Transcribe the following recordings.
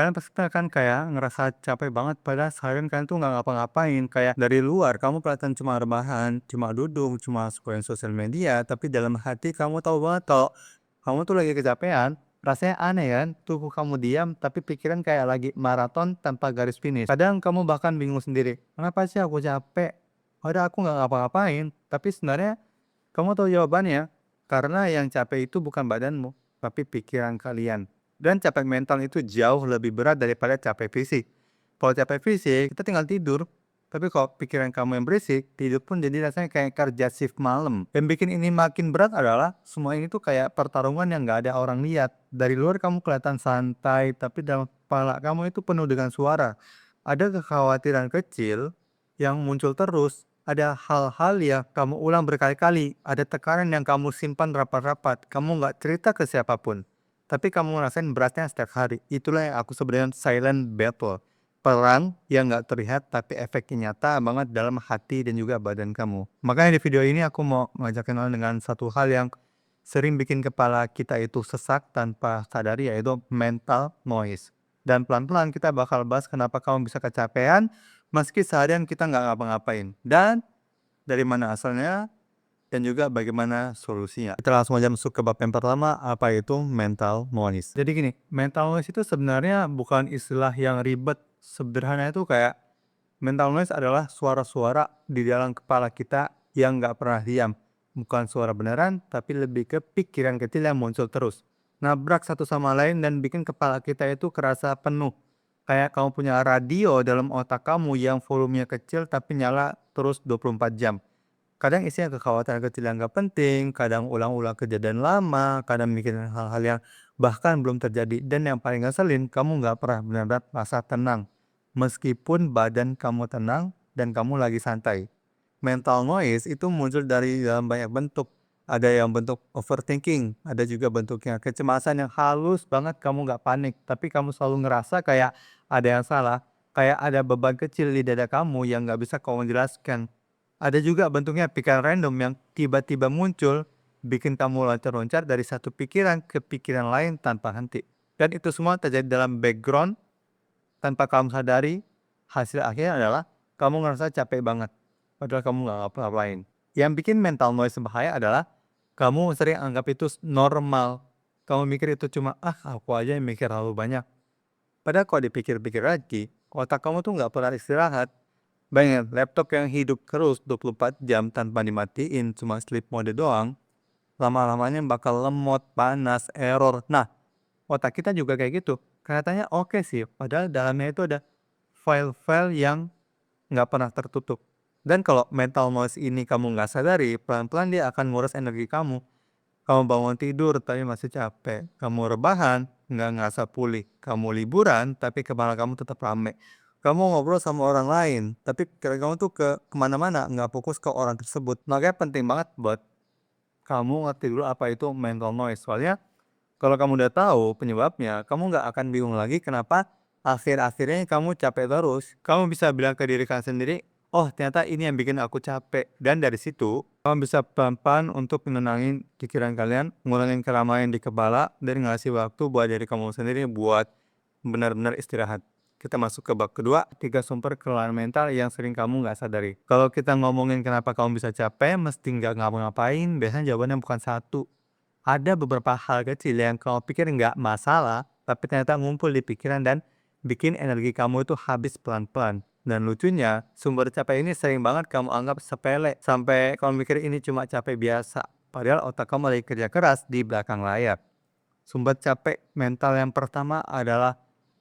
Kalian pasti kan kayak ngerasa capek banget padahal seharian kalian tuh nggak ngapa-ngapain, kayak dari luar kamu kelihatan cuma rebahan, cuma duduk, cuma scrolling sosial media, tapi dalam hati kamu tahu banget kalau kamu tuh lagi kecapean. Rasanya aneh kan, tubuh kamu diam tapi pikiran kayak lagi maraton tanpa garis finish. Kadang kamu bahkan bingung sendiri, kenapa sih aku capek? Padahal aku nggak ngapa-ngapain, tapi sebenarnya kamu tahu jawabannya, karena yang capek itu bukan badanmu, tapi pikiran kalian. Dan capek mental itu jauh lebih berat daripada capek fisik. Kalau capek fisik, kita tinggal tidur. Tapi kalau pikiran kamu yang berisik, tidur pun jadi rasanya kayak kerja shift malam. Yang bikin ini makin berat adalah, semua ini tuh kayak pertarungan yang gak ada orang lihat. Dari luar kamu kelihatan santai, tapi dalam kepala kamu itu penuh dengan suara. Ada kekhawatiran kecil yang muncul terus, ada hal-hal yang kamu ulang berkali-kali, ada tekanan yang kamu simpan rapat-rapat, kamu nggak cerita ke siapapun, tapi kamu ngerasain beratnya setiap hari. Itulah yang aku sebenarnya silent battle. Perang yang nggak terlihat tapi efeknya nyata banget dalam hati dan juga badan kamu. Makanya di video ini aku mau ngajakin kalian dengan satu hal yang sering bikin kepala kita itu sesak tanpa sadari, yaitu mental noise. Dan pelan-pelan kita bakal bahas kenapa kamu bisa kecapean meski seharian kita nggak ngapa-ngapain. Dan dari mana asalnya dan juga bagaimana solusinya. Kita langsung aja masuk ke bab yang pertama, apa itu mental noise. Jadi gini, mental noise itu sebenarnya bukan istilah yang ribet. Sederhana itu kayak mental noise adalah suara-suara di dalam kepala kita yang nggak pernah diam. Bukan suara beneran, tapi lebih ke pikiran kecil yang muncul terus. Nabrak satu sama lain dan bikin kepala kita itu kerasa penuh. Kayak kamu punya radio dalam otak kamu yang volumenya kecil tapi nyala terus 24 jam. Kadang isinya kekhawatiran kecil yang nggak penting, kadang ulang-ulang kejadian lama, kadang mikirin hal-hal yang bahkan belum terjadi. Dan yang paling ngeselin, kamu nggak pernah benar-benar merasa tenang. Meskipun badan kamu tenang dan kamu lagi santai. Mental noise itu muncul dari dalam banyak bentuk. Ada yang bentuk overthinking, ada juga bentuknya kecemasan yang halus banget, kamu nggak panik. Tapi kamu selalu ngerasa kayak ada yang salah, kayak ada beban kecil di dada kamu yang nggak bisa kamu jelaskan. Ada juga bentuknya pikiran random yang tiba-tiba muncul, bikin kamu loncat-loncat dari satu pikiran ke pikiran lain tanpa henti. Dan itu semua terjadi dalam background tanpa kamu sadari. Hasil akhirnya adalah kamu ngerasa capek banget, padahal kamu nggak ngapa-ngapain. Yang bikin mental noise bahaya adalah kamu sering anggap itu normal. Kamu mikir itu cuma, ah aku aja yang mikir terlalu banyak. Padahal kalau dipikir-pikir lagi, otak kamu tuh nggak pernah istirahat. Bayangin, laptop yang hidup terus 24 jam tanpa dimatiin, cuma sleep mode doang, lama-lamanya bakal lemot, panas, error. Nah, otak kita juga kayak gitu. Kelihatannya oke sih, padahal dalamnya itu ada file-file yang nggak pernah tertutup. Dan kalau mental noise ini kamu nggak sadari, pelan-pelan dia akan nguras energi kamu. Kamu bangun tidur tapi masih capek. Kamu rebahan, nggak ngerasa pulih. Kamu liburan tapi kepala kamu tetap rame. Kamu ngobrol sama orang lain, tapi pikiran kamu tuh ke kemana-mana, nggak fokus ke orang tersebut. Makanya penting banget buat kamu ngerti dulu apa itu mental noise. Soalnya kalau kamu udah tahu penyebabnya, kamu nggak akan bingung lagi kenapa akhir-akhirnya kamu capek terus. Kamu bisa bilang ke diri kamu sendiri, oh ternyata ini yang bikin aku capek. Dan dari situ, kamu bisa pelan-pelan untuk menenangin pikiran kalian, ngurangin keramaian di kepala, dan ngasih waktu buat diri kamu sendiri buat benar-benar istirahat. Kita masuk ke bab kedua, 3 sumber kelelahan mental yang sering kamu nggak sadari. Kalau kita ngomongin kenapa kamu bisa capek, mesti nggak ngapa-ngapain, biasanya jawabannya bukan satu. Ada beberapa hal kecil yang kamu pikir nggak masalah, tapi ternyata ngumpul di pikiran dan bikin energi kamu itu habis pelan-pelan. Dan lucunya, sumber capek ini sering banget kamu anggap sepele, sampai kamu mikir ini cuma capek biasa. Padahal otak kamu lagi kerja keras di belakang layar. Sumber capek mental yang pertama adalah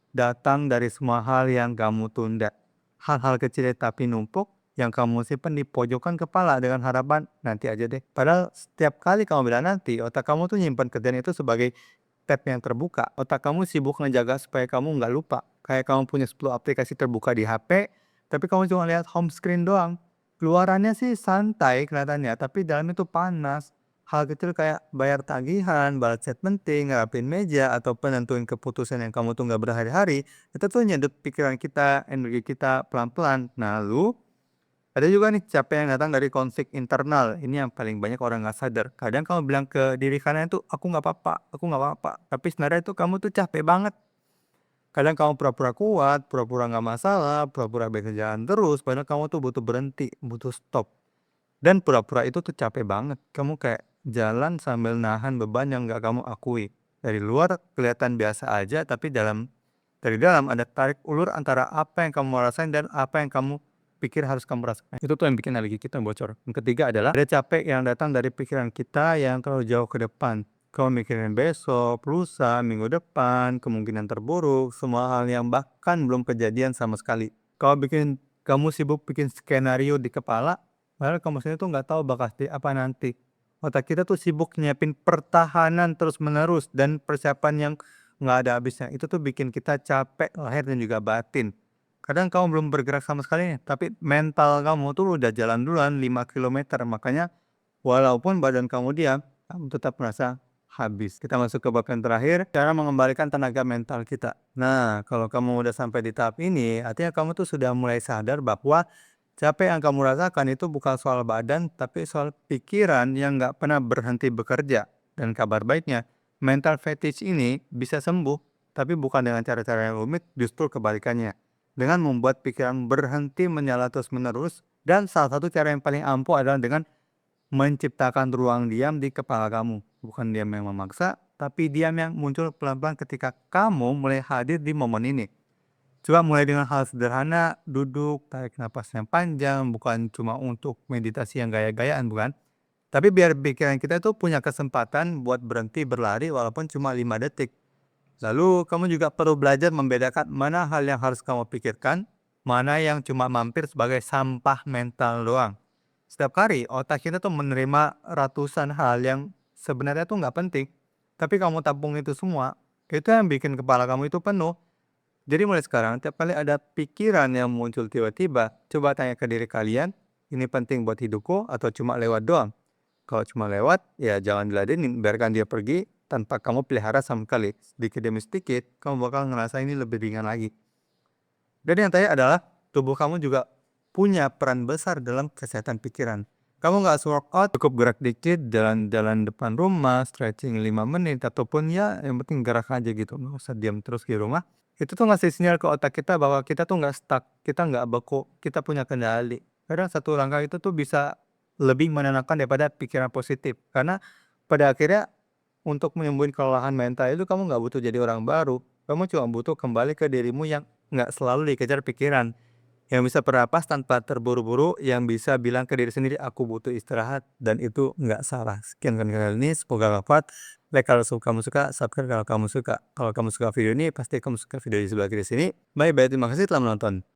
datang dari semua hal yang kamu tunda. Hal-hal kecil tapi numpuk yang kamu simpan di pojokan kepala dengan harapan nanti aja deh. Padahal setiap kali kamu bilang nanti, otak kamu tuh nyimpan kerjaan itu sebagai tab yang terbuka. Otak kamu sibuk ngejaga supaya kamu nggak lupa. Kayak kamu punya 10 aplikasi terbuka di HP, tapi kamu cuma lihat home screen doang. Keluarannya sih santai kelihatannya, tapi dalamnya tuh panas. Hal kecil kayak bayar tagihan, balas chat penting, ngerapin meja, atau nentuin keputusan yang kamu tunda berhari-hari, itu tuh nyedot pikiran kita, energi kita pelan-pelan. Nah, lalu ada juga nih capek yang datang dari konflik internal. Ini yang paling banyak orang nggak sadar. Kadang kamu bilang ke diri kalian tuh, aku nggak apa-apa, aku nggak apa-apa. Tapi sebenarnya itu kamu tuh capek banget. Kadang kamu pura-pura kuat, pura-pura nggak masalah, pura-pura bisa jalan terus, padahal kamu tuh butuh berhenti, butuh stop. Dan pura-pura itu tuh capek banget. Kamu kayak jalan sambil nahan beban yang nggak kamu akui. Dari luar kelihatan biasa aja, tapi dari dalam ada tarik ulur antara apa yang kamu rasain dan apa yang kamu pikir harus kamu rasakan. Itu tuh yang bikin energi kita bocor. Yang ketiga adalah ada capek yang datang dari pikiran kita yang terlalu jauh ke depan. Kamu mikirin besok, lusa, minggu depan, kemungkinan terburuk, semua hal yang bahkan belum kejadian sama sekali. Kamu sibuk bikin skenario di kepala, padahal kamu sendiri tuh nggak tahu bakal seperti apa nanti. Otak kita tuh sibuk nyiapin pertahanan terus-menerus dan persiapan yang nggak ada habisnya. Itu tuh bikin kita capek lahir dan juga batin. Kadang kamu belum bergerak sama sekali nih, tapi mental kamu tuh udah jalan duluan 5 kilometer. Makanya walaupun badan kamu diam, kamu tetap merasa habis. Kita masuk ke bab yang terakhir, cara mengembalikan tenaga mental kita. Nah, kalau kamu udah sampai di tahap ini, artinya kamu tuh sudah mulai sadar bahwa capek yang kamu rasakan itu bukan soal badan, tapi soal pikiran yang nggak pernah berhenti bekerja. Dan kabar baiknya, mental fetish ini bisa sembuh, tapi bukan dengan cara-cara yang rumit, justru kebalikannya. Dengan membuat pikiran berhenti menyala terus-menerus, dan salah satu cara yang paling ampuh adalah dengan menciptakan ruang diam di kepala kamu. Bukan diam yang memaksa, tapi diam yang muncul pelan-pelan ketika kamu mulai hadir di momen ini. Coba mulai dengan hal sederhana, duduk, tarik napas yang panjang, bukan cuma untuk meditasi yang gaya-gayaan, bukan? Tapi biar pikiran kita itu punya kesempatan buat berhenti berlari walaupun cuma 5 detik. Lalu kamu juga perlu belajar membedakan mana hal yang harus kamu pikirkan, mana yang cuma mampir sebagai sampah mental doang. Setiap hari otak kita tuh menerima ratusan hal yang sebenarnya tuh nggak penting. Tapi kamu tampung itu semua, itu yang bikin kepala kamu itu penuh. Jadi mulai sekarang, tiap kali ada pikiran yang muncul tiba-tiba, coba tanya ke diri kalian, ini penting buat hidupku atau cuma lewat doang? Kalau cuma lewat, ya jangan diladenin, biarkan dia pergi tanpa kamu pelihara sama sekali. Sedikit demi sedikit, kamu bakal ngerasa ini lebih ringan lagi. Dan yang terakhir adalah, tubuh kamu juga punya peran besar dalam kesehatan pikiran. Kamu nggak harus workout, cukup gerak dikit, jalan-jalan depan rumah, stretching 5 menit, ataupun ya yang penting gerak aja gitu, nggak usah diam terus di rumah. Itu tuh ngasih sinyal ke otak kita bahwa kita tuh nggak stuck, kita nggak beku, kita punya kendali. Kadang satu langkah itu tuh bisa lebih menenangkan daripada pikiran positif. Karena pada akhirnya untuk menyembuhin kelelahan mental itu kamu nggak butuh jadi orang baru. Kamu cuma butuh kembali ke dirimu yang nggak selalu dikejar pikiran. Yang bisa bernapas tanpa terburu-buru, yang bisa bilang ke diri sendiri, aku butuh istirahat, dan itu nggak salah. Sekian kan kali ini, semoga bermanfaat. Like kalau kamu suka, subscribe kalau kamu suka. Kalau kamu suka video ini, pasti kamu suka video di sebelah kiri sini. Bye-bye, terima kasih telah menonton.